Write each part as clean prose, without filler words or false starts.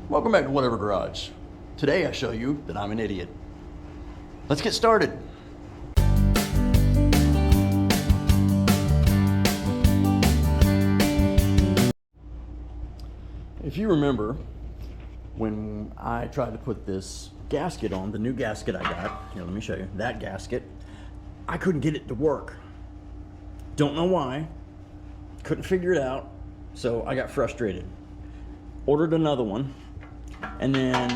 Welcome back to Whatever Garage. Today I show you that I'm an idiot. Let's get started. If you remember, when I tried to put this gasket on, the new gasket I got, here, let me show you, that gasket, I couldn't get it to work. Don't know why, couldn't figure it out, so I got frustrated. Ordered another one, and then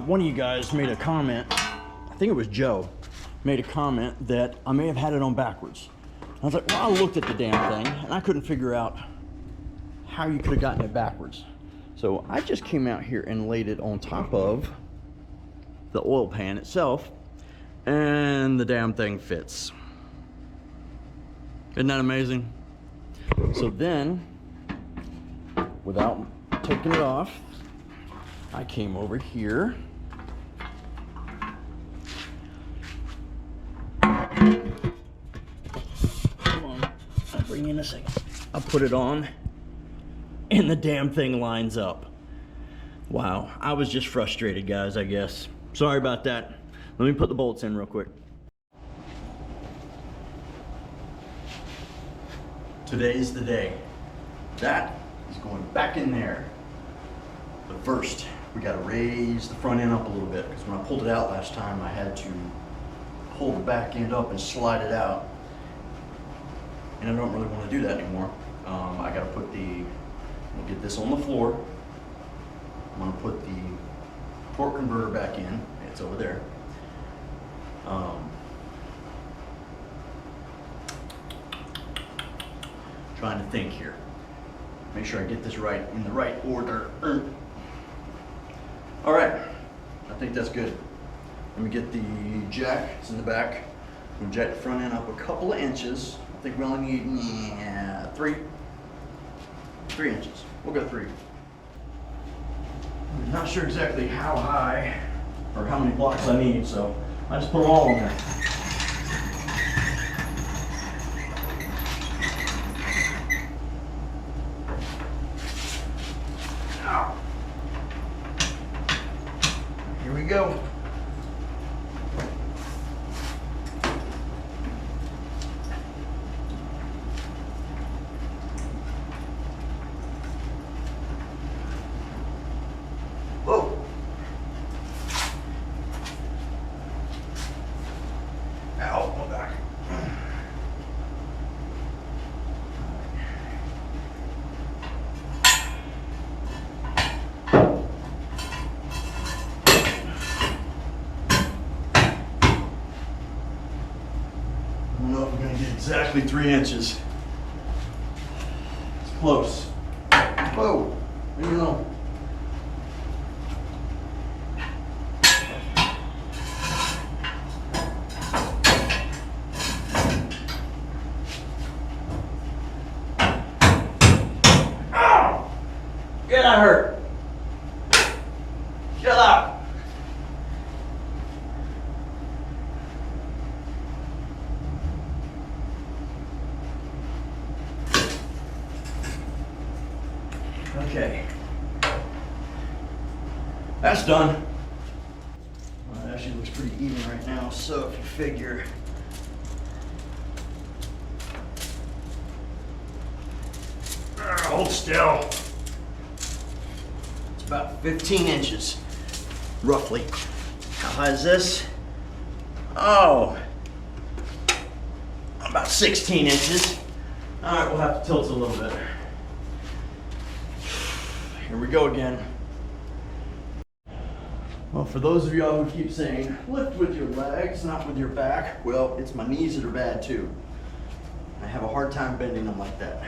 one of you guys made a comment, I think it was Joe, made a comment that I may have had it on backwards. I was like, well, I looked at the damn thing, and I couldn't figure out how you could have gotten it backwards. So I just came out here and laid it on top of the oil pan itself, and the damn thing fits. Isn't that amazing? So then, without taking it off, I came over here. Come on, I'll bring you in a second. I'll put it on, and the damn thing lines up. Wow, I was just frustrated, guys, I guess. Sorry about that. Let me put the bolts in real quick. Today's the day. That is going back in there. But first, we gotta raise the front end up a little bit, because when I pulled it out last time, I had to pull the back end up and slide it out. And I don't really want to do that anymore. I gotta put we'll get this on the floor. I'm gonna put the torque converter back in. It's over there. Trying to think here. Make sure I get this right in the right order. All right, I think that's good. Let me get the jack, it's in the back. I'm gonna jack the front end up a couple of inches. I think we only need 3 inches. We'll go 3. I'm not sure exactly how high or how many blocks I need, so I just put them all in there. Ow. Here we go. Whoa. Ow, my back. I don't know if we're going to get exactly 3 inches. It's close. Whoa, leave me alone. Ow! Get that hurt. Chill out. Okay, that's done. Well, it actually looks pretty even right now, so if you figure hold still. It's about 15 inches, roughly. How high is this? Oh, about 16 inches. All right, we'll have to tilt it a little bit. Here we go again. Well, for those of y'all who keep saying, lift with your legs, not with your back, well, it's my knees that are bad too. I have a hard time bending them like that.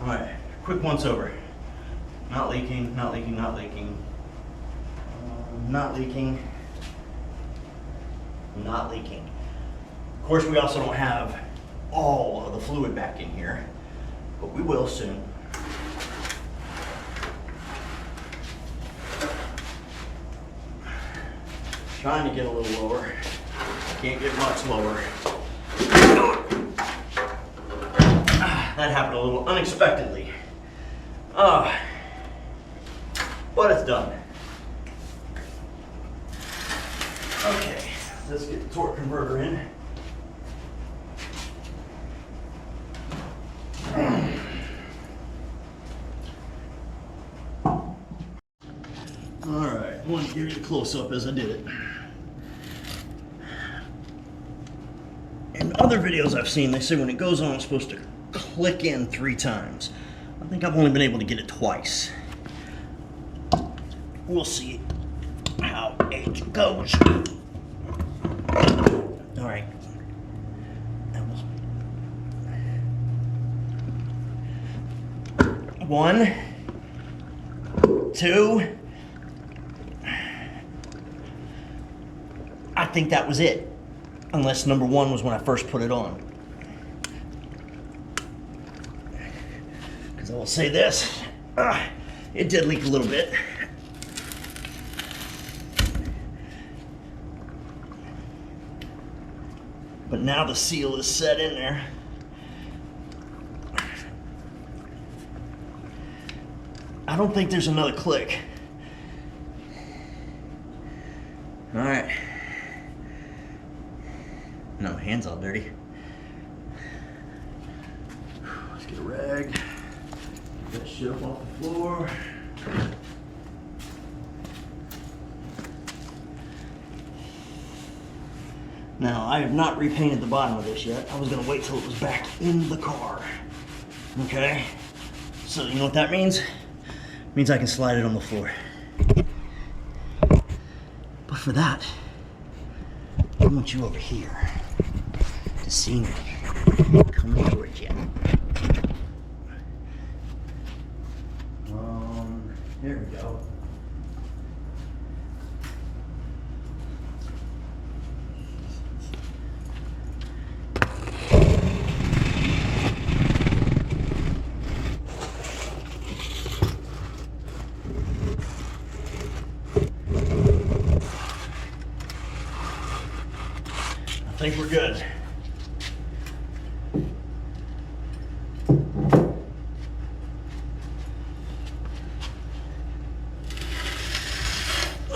All right, quick once over. Not leaking, not leaking, not leaking. Not leaking. Not leaking. Of course, we also don't have all of the fluid back in here, but we will soon. Trying to get a little lower. Can't get much lower. That happened a little unexpectedly. But it's done. Okay, let's get the torque converter in. Alright, I want to give you a close-up as I did it. In other videos I've seen, they say when it goes on, it's supposed to click in 3 times. I think I've only been able to get it twice. We'll see how it goes. Alright. That was 1, 2. I think that was it. Unless number 1 was when I first put it on. Because I will say this, it did leak a little bit. But now the seal is set in there. I don't think there's another click. All right. No, hands all dirty. Let's get a rag. Get that shit up off the floor. Now, I have not repainted the bottom of this yet. I was gonna wait till it was back in the car. Okay? So, you know what that means? It means I can slide it on the floor. But for that, I want you over here to see me coming towards you. There we go. I think we're good.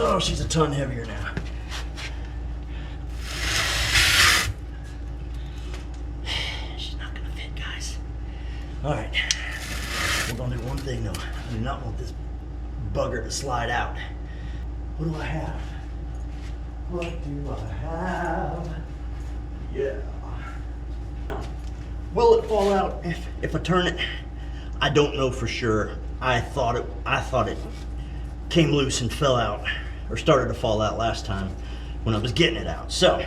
Oh, she's a ton heavier now. She's not gonna fit, guys. All right, we're gonna do one thing though. I do not want this bugger to slide out. What do I have? What do I have? Yeah. Will it fall out if I turn it? I don't know for sure. I thought it came loose and fell out, or started to fall out last time when I was getting it out. So,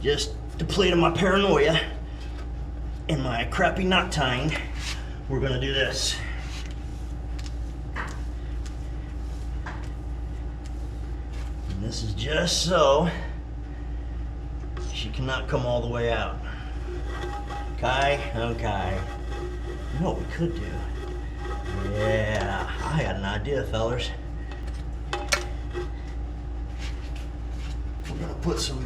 just to play to my paranoia and my crappy knot tying, we're gonna do this. And this is just so she cannot come all the way out. Okay, okay. You know what we could do? Yeah, I got an idea, fellas. We're gonna put some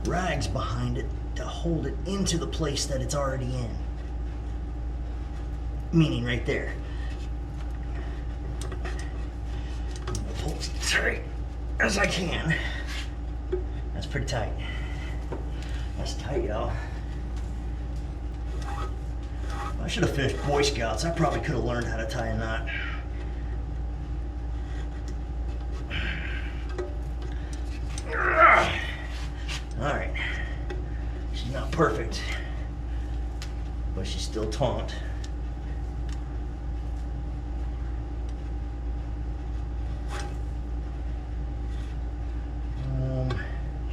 rags behind it to hold it into the place that it's already in. Meaning right there. I'm gonna pull as tight as I can. That's pretty tight. That's tight, y'all. I should have finished Boy Scouts. I probably could have learned how to tie a knot. All right. She's not perfect, but she's still taut.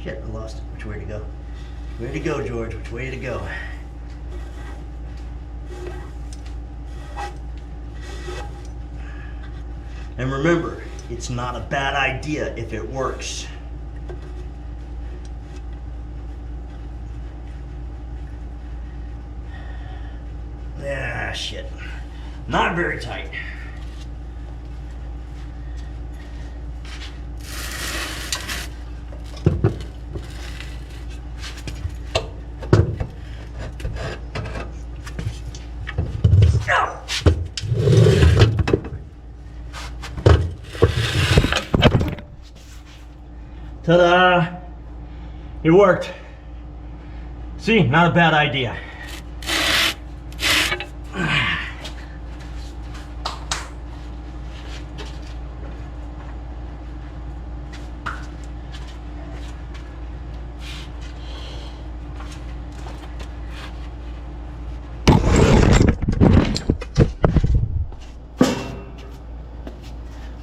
Shit, I lost it. Which way to go? Where to go, George? Which way to go? And remember, it's not a bad idea if it works. Ah, shit. Not very tight. Ta-da! It worked. See, not a bad idea.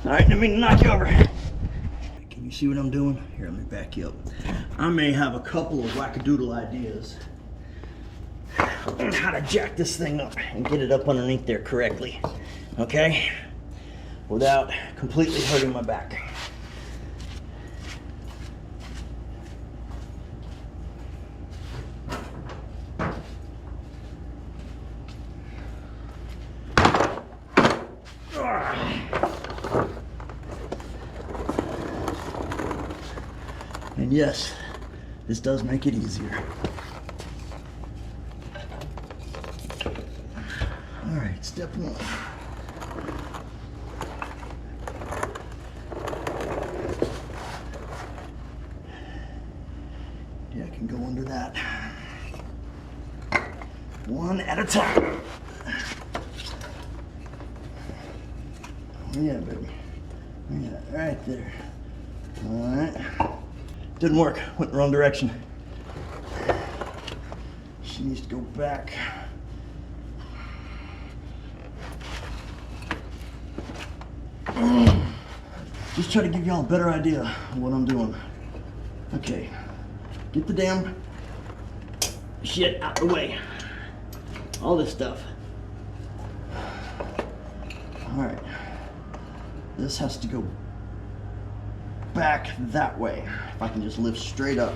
All right, let me knock you over. Can you see what I'm doing? Here, let me back you up. I may have a couple of wackadoodle ideas on how to jack this thing up and get it up underneath there correctly, okay? Without completely hurting my back. And yes, this does make it easier. All right, step one. Yeah, I can go under that. One at a time. Yeah, baby. Yeah, right there. All right. Didn't work, went the wrong direction. She needs to go back. Just try to give y'all a better idea of what I'm doing. Okay, get the damn shit out the way. All this stuff. All right, this has to go back that way. If I can just lift straight up.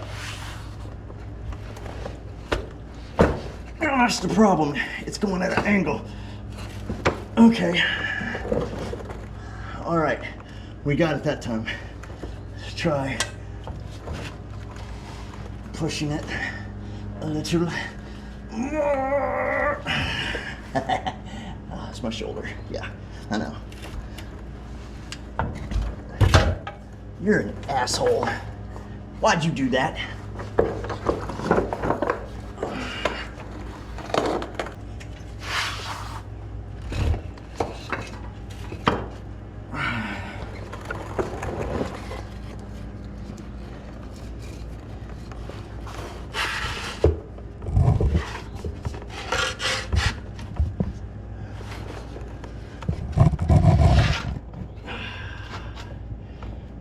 Oh, that's the problem. It's going at an angle. Okay. All right. We got it that time. Let's try pushing it a little more. Oh, it's my shoulder. Yeah, I know. You're an asshole. Why'd you do that?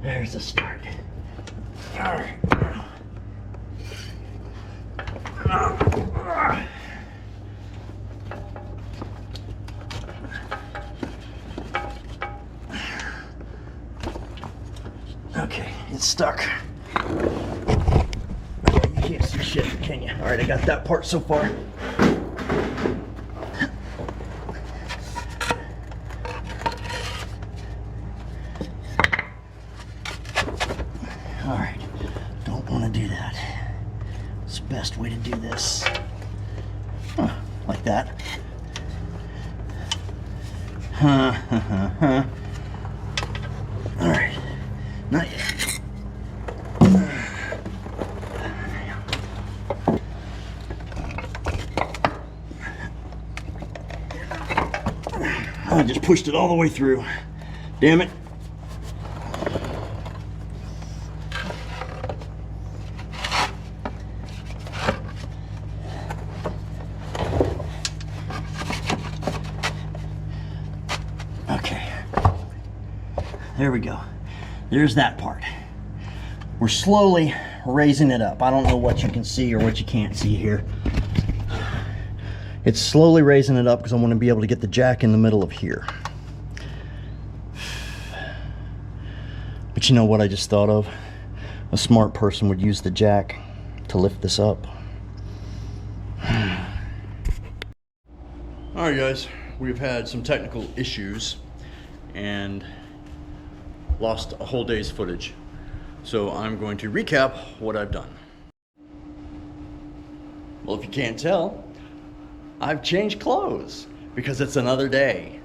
There's a start. All right. Okay, it's stuck. Okay, you can't see shit, can you? All right, I got that part so far. All right, don't want to do that. It's the best way to do this. Huh, like that. All right, not yet. I just pushed it all the way through. Damn it. Okay, there we go. There's that part. We're slowly raising it up. I don't know what you can see or what you can't see here. It's slowly raising it up because I want to be able to get the jack in the middle of here. But you know what I just thought of? A smart person would use the jack to lift this up. Alright guys, we've had some technical issues and lost a whole day's footage. So I'm going to recap what I've done. Well, if you can't tell, I've changed clothes because it's another day.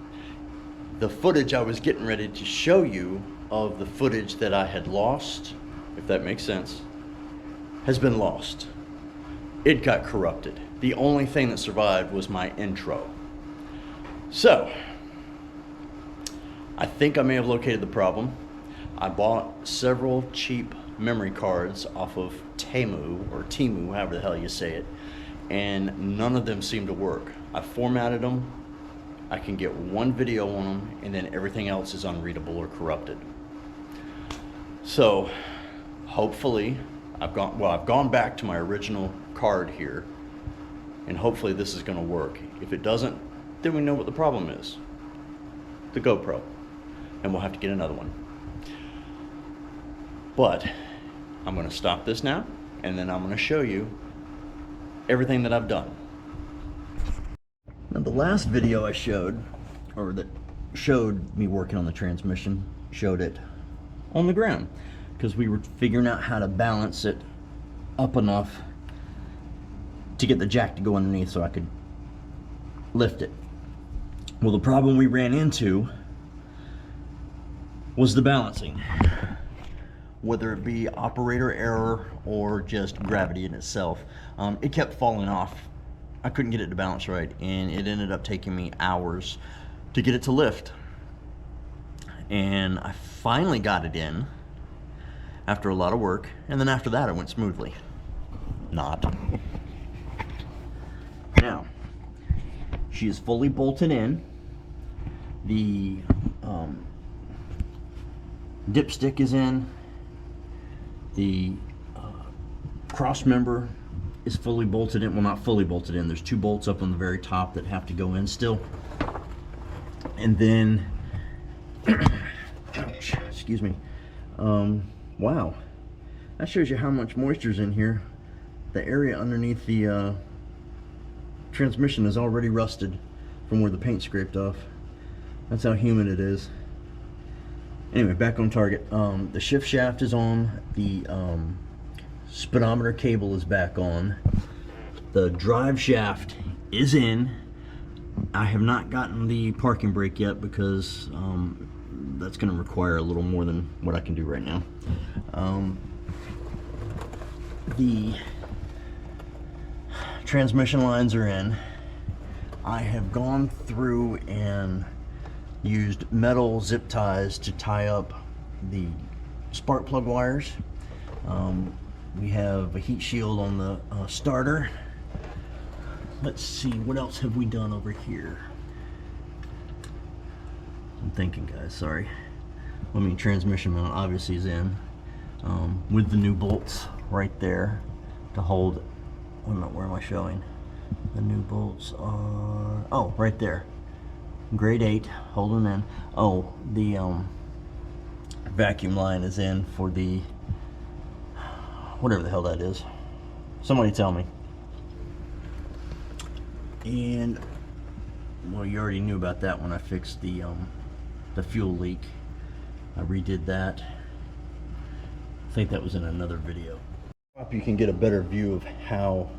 The footage I was getting ready to show you of the footage that I had lost if that makes sense, has been lost. It got corrupted. The only thing that survived was my intro. So, I think I may have located the problem. I bought several cheap memory cards off of Temu, or Temu, however the hell you say it, and none of them seem to work. I formatted them, I can get one video on them, and then everything else is unreadable or corrupted. So, hopefully, I've gone back to my original card here, and hopefully this is going to work. If it doesn't, then we know what the problem is. The GoPro. And we'll have to get another one. But I'm going to stop this now, and then I'm going to show you everything that I've done. Now, the last video I showed, or that showed me working on the transmission, showed it on the ground, because we were figuring out how to balance it up enough to get the jack to go underneath so I could lift it. Well, the problem we ran into was the balancing. Whether it be operator error or just gravity in itself, it kept falling off. I couldn't get it to balance right, and it ended up taking me hours to get it to lift. And I finally got it in after a lot of work, and then after that it went smoothly. Not. Now, she is fully bolted in. The dipstick is in. The cross member is fully bolted in. Well, not fully bolted in. There's two bolts up on the very top that have to go in still. And then, ouch, excuse me. Wow, that shows you how much moisture's in here. The area underneath the transmission is already rusted from where the paint scraped off. That's how humid it is. Anyway, back on target. The shift shaft is on. The speedometer cable is back on. The drive shaft is in. I have not gotten the parking brake yet because that's going to require a little more than what I can do right now. The transmission lines are in. I have gone through and used metal zip ties to tie up the spark plug wires. We have a heat shield on the starter. Let's see, what else have we done over here? I'm thinking, guys, sorry. I mean, transmission mount obviously is in, with the new bolts right there to hold. Where am I showing? The new bolts are, oh, right there. Grade 8, holding in. Oh, the vacuum line is in for the, whatever the hell that is. Somebody tell me. And, well, you already knew about that when I fixed the fuel leak. I redid that. I think that was in another video. I hope you can get a better view of how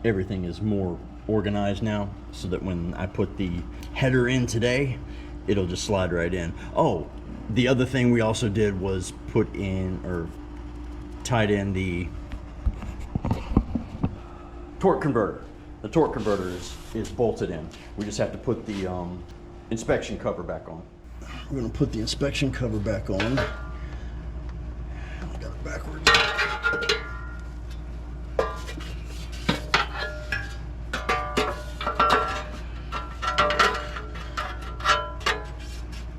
everything is more organized now, so that when I put the header in today, it'll just slide right in. Oh, the other thing we also did was put in, or tied in, the torque converter. The torque converter is bolted in. We just have to put the inspection cover back on. We're going to put the inspection cover back on. I got it backwards.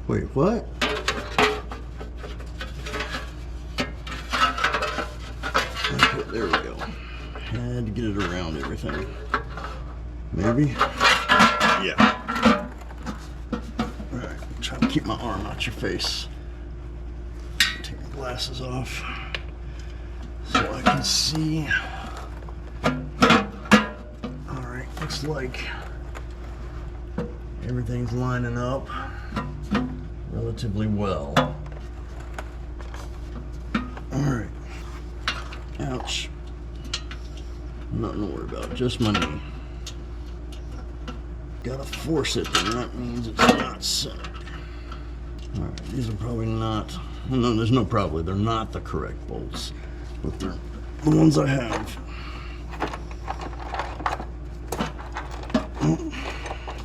Wait, what? Okay, there we go. Had to get it around everything. Maybe? Yeah. Alright, try to keep my arm out your face. Take my glasses off so I can see. Alright, looks like everything's lining up relatively well. Alright. Ouch. Nothing to worry about, just my knee. Gotta force it, then that means it's not centered. Alright, these are probably not No, there's no probably. They're not the correct bolts, but they're the ones I have. Oh,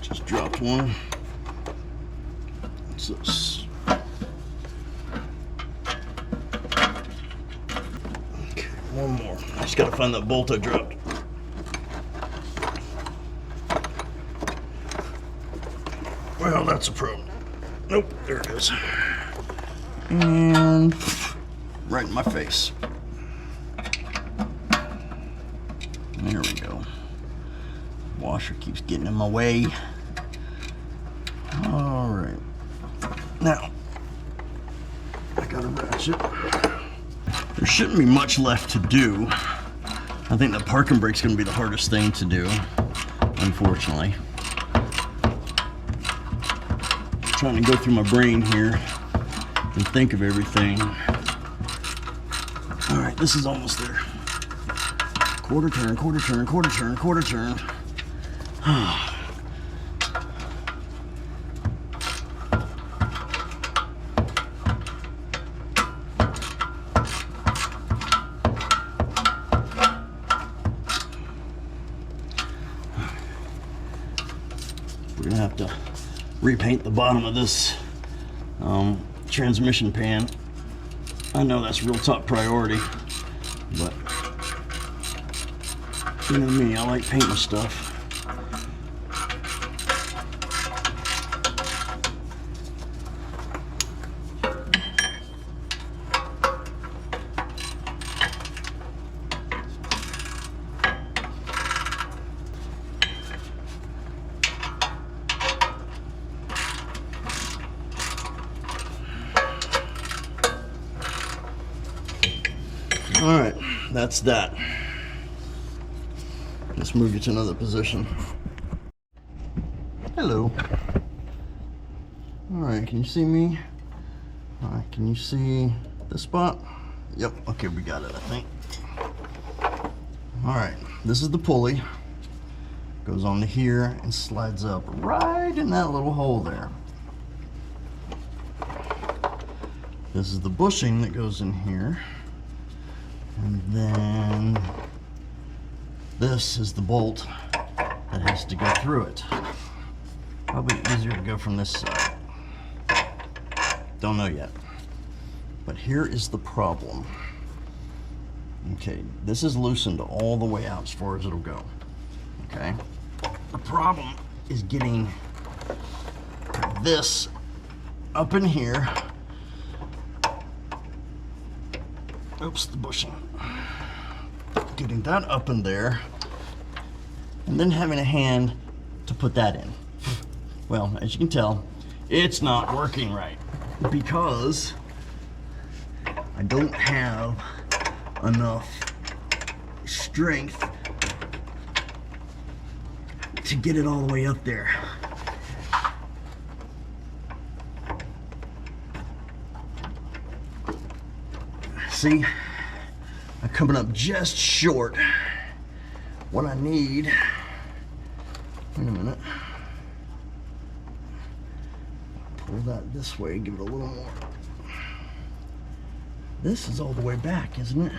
just dropped one. What's this? Okay, one more. I just gotta find that bolt I dropped. Well, that's a problem. Nope, there it is. And right in my face. There we go. Washer keeps getting in my way. All right. Now, I got a ratchet. There shouldn't be much left to do. I think the parking brake's gonna be the hardest thing to do, unfortunately. Trying to go through my brain here and think of everything. All right, this is almost there. Quarter turn, quarter turn, quarter turn, quarter turn. We're gonna have to repaint the bottom of this transmission pan. I know that's real top priority, but you know me, I like painting stuff. All right, that's that. Let's move you to another position. Hello. All right, can you see me? All right, can you see this spot? Yep, okay, we got it, I think. All right, this is the pulley. Goes onto here and slides up right in that little hole there. This is the bushing that goes in here. And then this is the bolt that has to go through it. Probably easier to go from this side. Don't know yet. But here is the problem. Okay, this is loosened all the way out as far as it'll go. Okay? The problem is getting this up in here. Oops, the bushing. Getting that up in there, and then having a hand to put that in. Well, as you can tell, it's not working right because I don't have enough strength to get it all the way up there. See, I'm coming up just short. What I need, wait a minute. Pull that this way, give it a little more. This is all the way back, isn't it?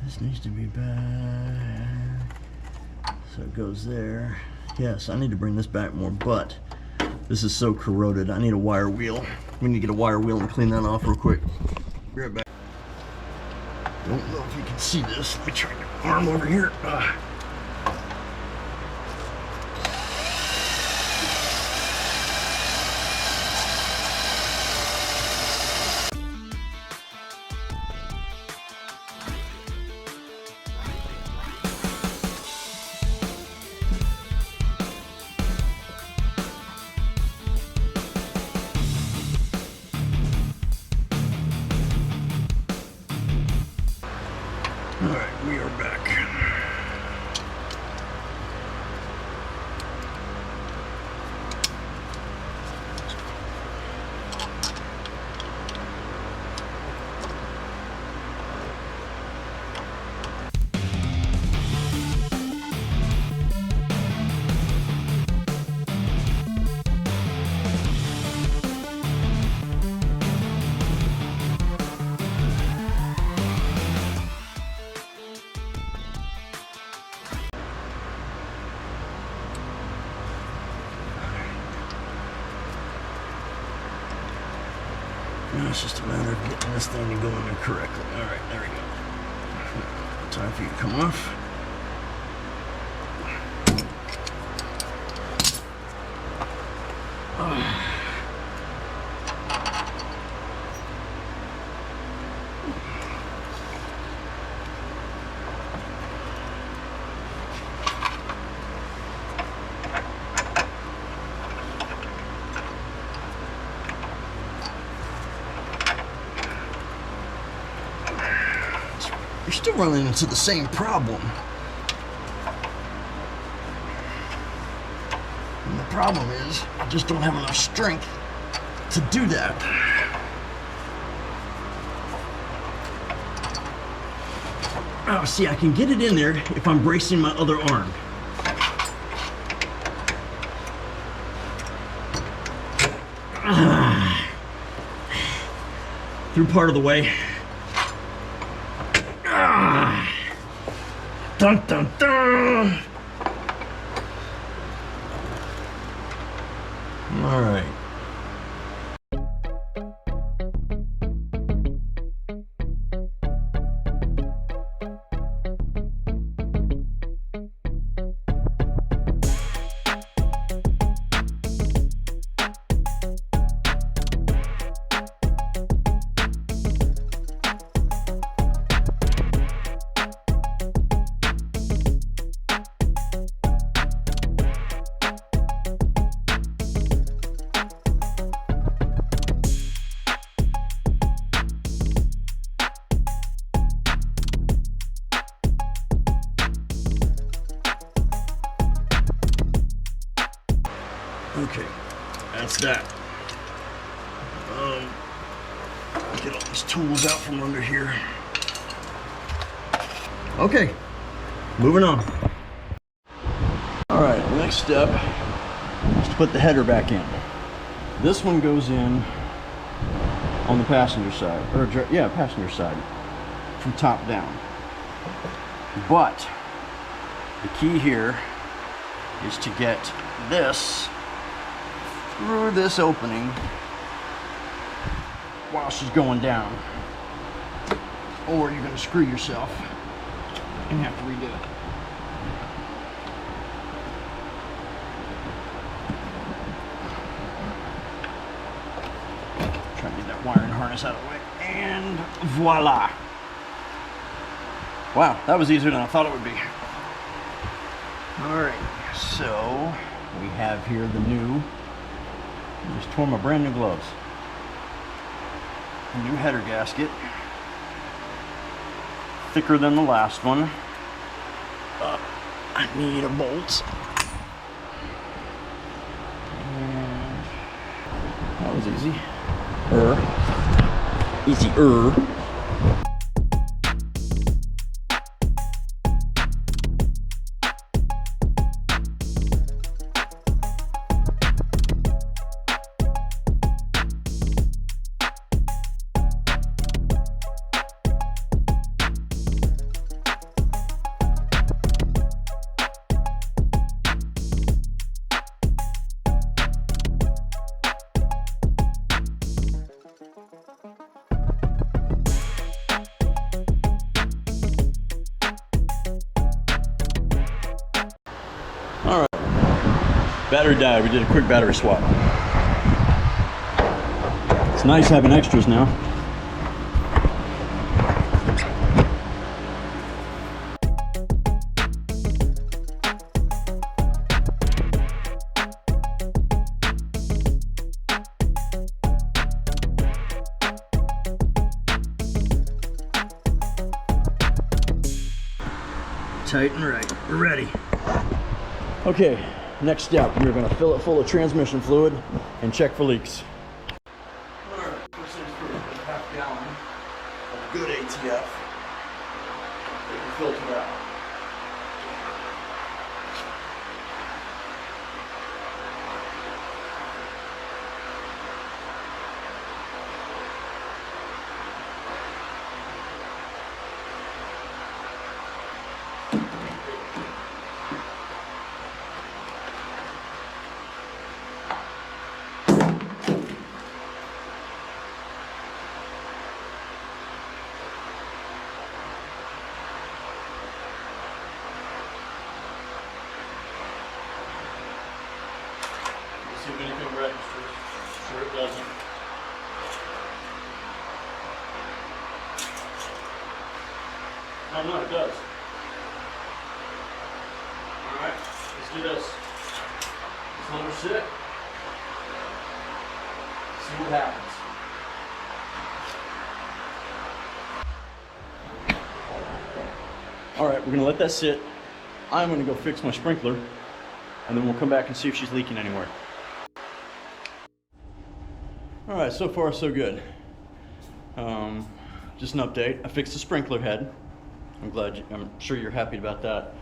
This needs to be back. So it goes there. Yes, I need to bring this back more, but this is so corroded, I need a wire wheel. We need to get a wire wheel and clean that off real quick. Be right back. Don't know if you can see this. Let me try your arm over here. All right, we are back. It's just a matter of getting this thing to go in there correctly. All right, there we go. Time for you to come off. You're still running into the same problem. And the problem is, I just don't have enough strength to do that. Oh, see, I can get it in there if I'm bracing my other arm. Through part of the way. Dun dun dun! All right. Okay, that's that. Get all these tools out from under here. Okay, moving on. All right, next step is to put the header back in. This one goes in on the passenger side, or yeah, passenger side, from top down. But the key here is to get this through this opening while she's going down, or you're going to screw yourself and have to redo it. Try to get that wiring harness out of the way, and voila. Wow, that was easier than I thought it would be. All right, so we have here the new, I just tore my brand new gloves. A new header gasket, thicker than the last one. I need a bolt. And that was easy. Easier. Battery died. We did a quick battery swap. It's nice having extras now. Tight and right. We're ready. Okay. Next step, we're going to fill it full of transmission fluid and check for leaks. Alright, first things first, a half gallon of good ATF. Take the filter out. see if anything registers. Sure it doesn't. Oh no, it does. Alright, let's do this. Let's let her sit. See what happens. Alright, we're going to let that sit. I'm going to go fix my sprinkler, and then we'll come back and see if she's leaking anywhere. Alright, so far so good. Just an update. I fixed the sprinkler head. I'm sure you're happy about that.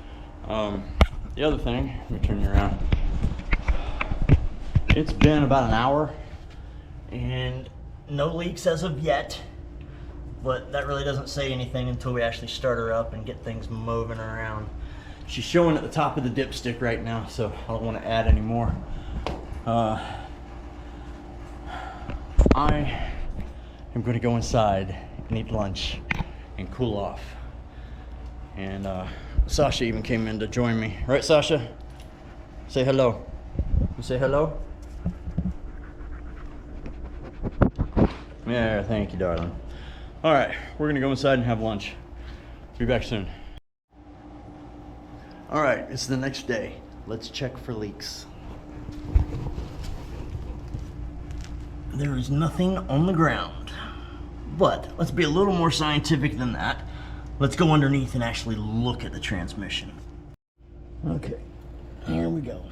The other thing, let me turn you around. It's been about an hour, and no leaks as of yet. But that really doesn't say anything until we actually start her up and get things moving around. She's showing at the top of the dipstick right now, so I don't want to add any more. I am going to go inside and eat lunch and cool off. And Sasha even came in to join me. Right, Sasha? Say hello. You say hello? Yeah, thank you, darling. All right, we're gonna go inside and have lunch. Be back soon. All right, it's the next day. Let's check for leaks. There is nothing on the ground, but let's be a little more scientific than that. Let's go underneath and actually look at the transmission. Okay, here we go.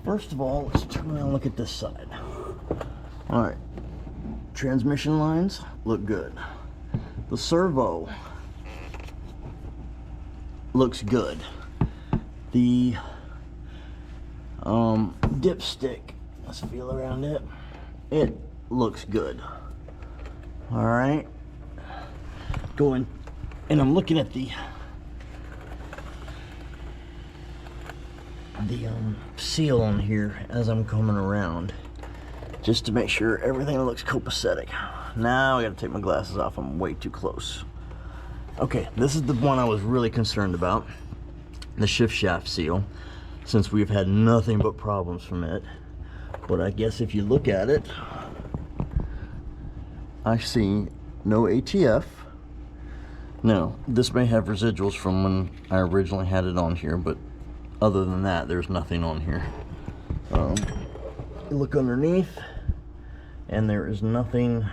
First of all, let's turn around and look at this side. All right. Transmission lines look good. The servo looks good. The dipstick, let's feel around it. It looks good. All right. Going, and I'm looking at the seal on here as I'm coming around, just to make sure everything looks copacetic. Now I gotta take my glasses off, I'm way too close. Okay, this is the one I was really concerned about, the shift shaft seal, since we've had nothing but problems from it. But I guess if you look at it, I see no ATF. Now, this may have residuals from when I originally had it on here, but other than that, there's nothing on here. You look underneath, and there is nothing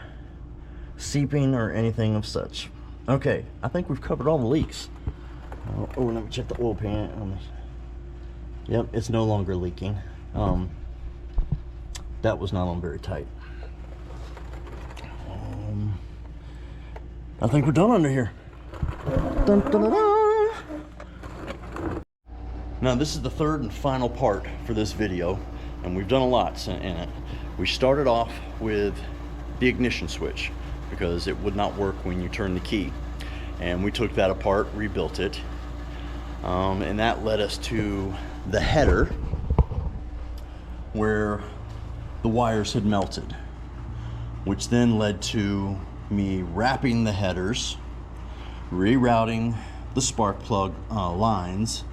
seeping or anything of such. Okay, I think we've covered all the leaks. Oh, let me check the oil pan on this. Yep, it's no longer leaking. That was not on very tight. I think we're done under here. Dun, dun, dun, dun. Now this is the third and final part for this video, and we've done a lot in it. We started off with the ignition switch because it would not work when you turn the key, and we took that apart, rebuilt it, and that led us to the header where the wires had melted, which then led to me wrapping the headers, rerouting the spark plug lines,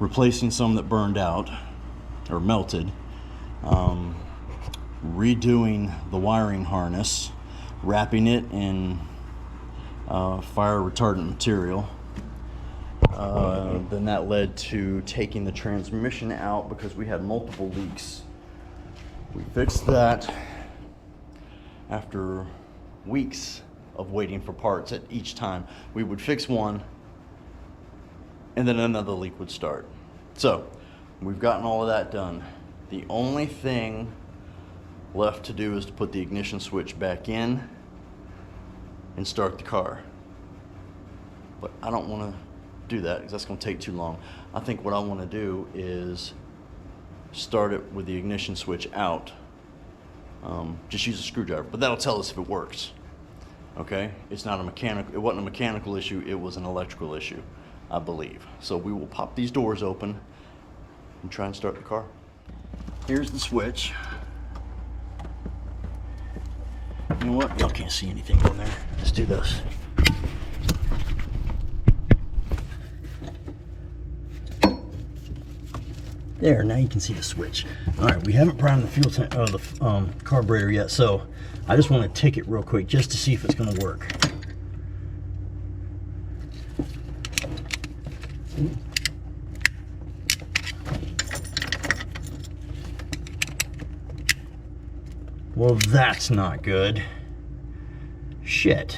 replacing some that burned out or melted, redoing the wiring harness, wrapping it in fire retardant material. Then that led to taking the transmission out because we had multiple leaks. We fixed that after weeks of waiting for parts. At each time we would fix one and then another leak would start. So we've gotten all of that done. The only thing left to do is to put the ignition switch back in and start the car. But I don't want to do that because that's going to take too long. I think what I want to do is start it with the ignition switch out. Just use a screwdriver, but that'll tell us if it works. Okay, it's not a mechanical. It wasn't a mechanical issue. It was an electrical issue, I believe. So we will pop these doors open and try and start the car. Here's the switch. You know what? Y'all can't see anything in there. Let's do this. There, now you can see the switch. All right, we haven't primed the fuel tank or the carburetor yet, so I just want to tick it real quick just to see if it's going to work. Well, that's not good. Shit.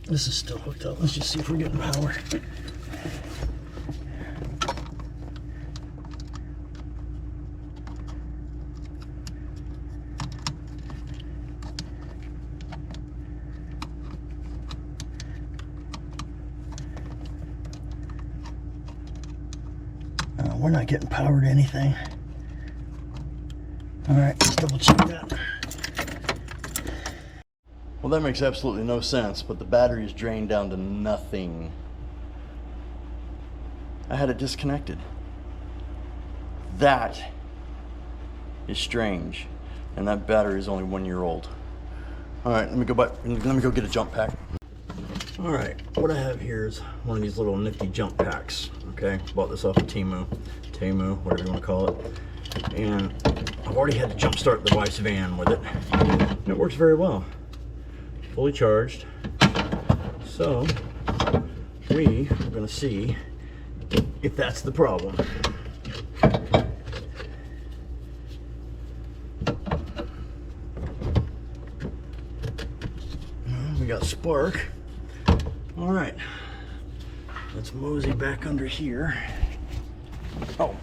This is still hooked up. Let's just see if we're getting power. We're not getting power to anything. All right, let's double check that. Well, that makes absolutely no sense, but the battery is drained down to nothing. I had it disconnected. That is strange, and that battery is only 1 year old. All right, let me go get a jump pack. All right, what I have here is one of these little nifty jump packs. Okay, bought this off of Temu, whatever you want to call it. And I've already had to jump start the wife's van with it, and it works very well. Fully charged. So we are going to see if that's the problem. We got spark. All right, let's mosey back under here. Oh,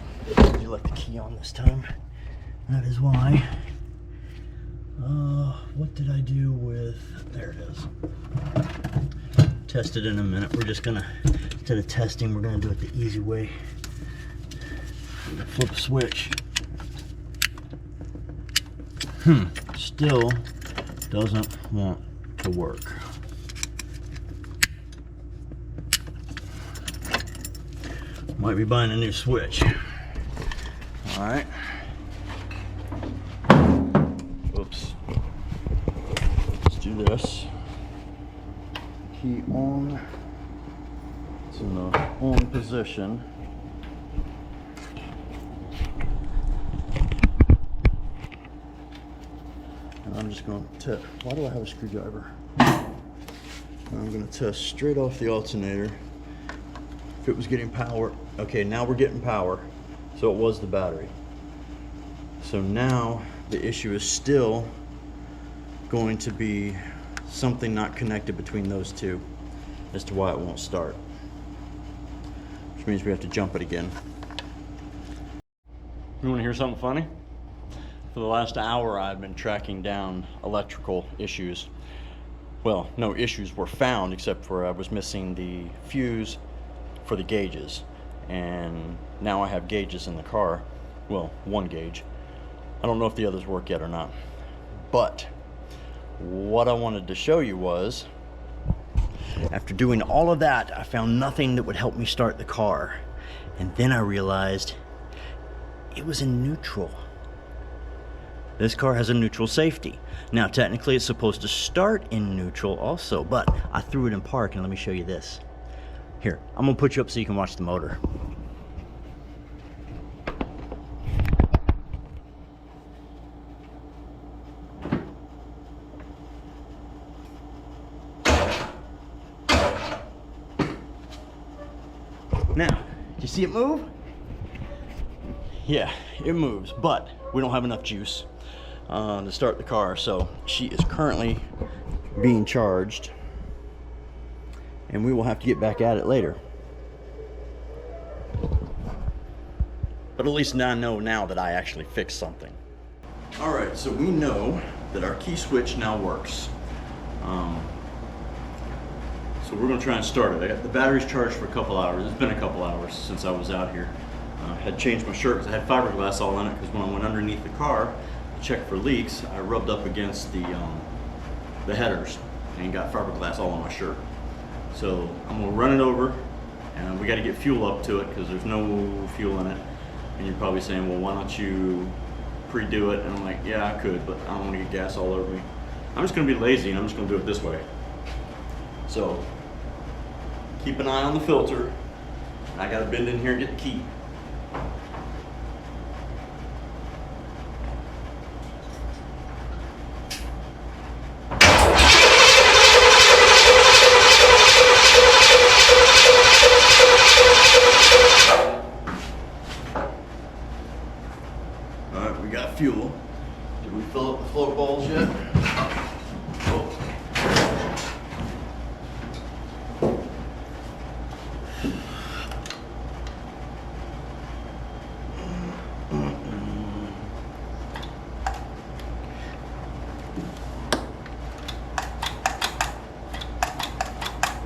you left the key on this time. That is why. What did I do with, there it is. Test it in a minute. We're just gonna, instead of testing, we're gonna do it the easy way. Flip a switch. Still doesn't want to work. Might be buying a new switch. All right. Oops. Let's do this. Key on. It's in the on position. And I'm just going to test. Why do I have a screwdriver? I'm going to test straight off the alternator. If it was getting power. Okay, now we're getting power. So it was the battery. So now the issue is still going to be something not connected between those two as to why it won't start. Which means we have to jump it again. You want to hear something funny? For the last hour I've been tracking down electrical issues. Well, no issues were found except for I was missing the fuse for the gauges, and now I have gauges in the car. Well, one gauge. I don't know if the others work yet or not, but what I wanted to show you was, after doing all of that, I found nothing that would help me start the car, and then I realized it was in neutral. This car has a neutral safety. Now technically it's supposed to start in neutral also, but I threw it in park, and let me show you this. Here, I'm gonna put you up so you can watch the motor. Now, do you see it move? Yeah, it moves, but we don't have enough juice to start the car, so she is currently being charged. And we will have to get back at it later. But at least now I know now that I actually fixed something. All right, so we know that our key switch now works. So we're gonna try and start it. I got the batteries charged for a couple hours. It's been a couple hours since I was out here. I had changed my shirt because I had fiberglass all in it, because when I went underneath the car to check for leaks, I rubbed up against the headers and got fiberglass all on my shirt. So I'm gonna run it over, and we gotta get fuel up to it because there's no fuel in it. And you're probably saying, well, why don't you pre-do it? And I'm like, yeah, I could, but I don't wanna get gas all over me. I'm just gonna be lazy and I'm just gonna do it this way. So keep an eye on the filter. I gotta bend in here and get the key. Alright, we got fuel. Did we fill up the float balls yet? Oh.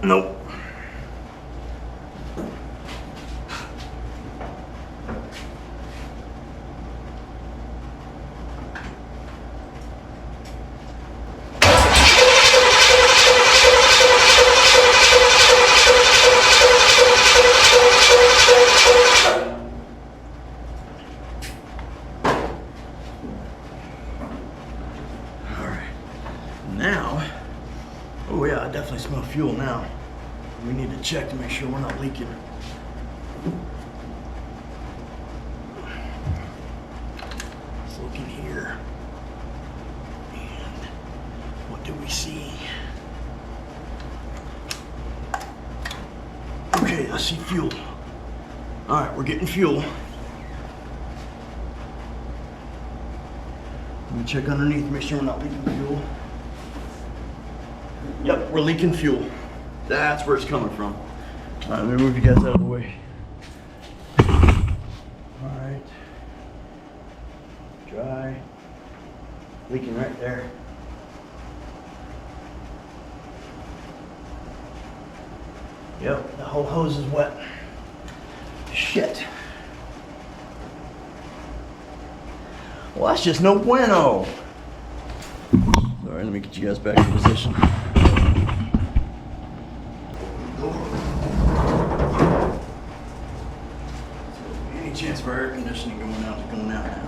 Nope. Now, oh yeah, I definitely smell fuel now. We need to check to make sure we're not leaking. Let's look in here. And what do we see? Okay, I see fuel. All right, we're getting fuel. Let me check underneath, make sure we're not leaking fuel. Yep, we're leaking fuel. That's where it's coming from. All right, let me move you guys out of the way. All right. Dry. Leaking right there. Yep, the whole hose is wet. Shit. Well, that's just no bueno. All right, let me get you guys back in position. Any chance for air conditioning going out is going out now.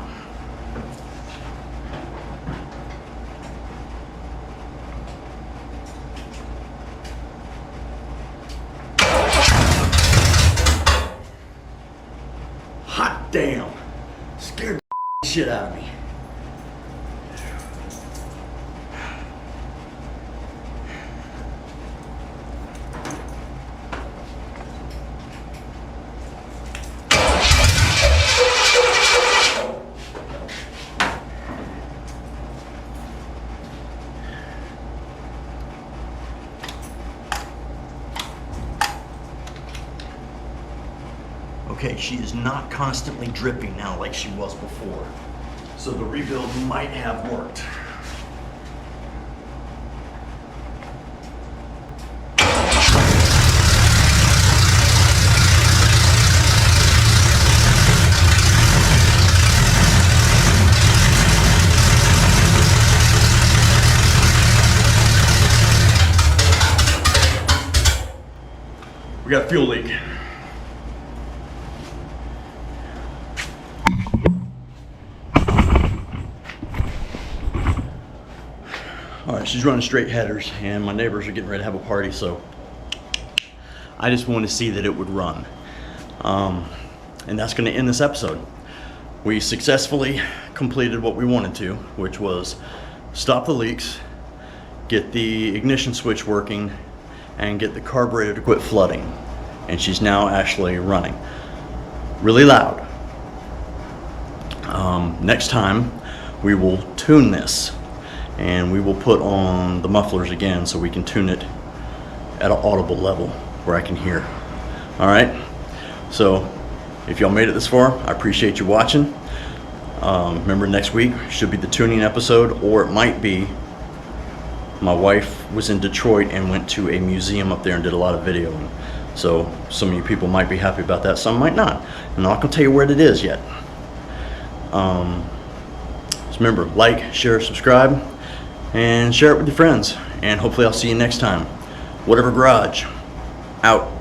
Hot damn. Scared the shit out of me. Okay, she is not constantly dripping now like she was before. So the rebuild might have worked. We got a fuel leak. All right, she's running straight headers, and my neighbors are getting ready to have a party, so I just wanted to see that it would run. And that's going to end this episode. We successfully completed what we wanted to, which was stop the leaks, get the ignition switch working, and get the carburetor to quit flooding. And she's now actually running. Really loud. Next time, we will tune this. And we will put on the mufflers again so we can tune it at an audible level where I can hear. All right, so if y'all made it this far, I appreciate you watching. Remember, next week should be the tuning episode, or it might be my wife was in Detroit and went to a museum up there and did a lot of videoing. So some of you people might be happy about that, some might not. I'm not gonna tell you where it is yet. So remember, like, share, subscribe, and share it with your friends. And hopefully I'll see you next time. Whatever Garage, out.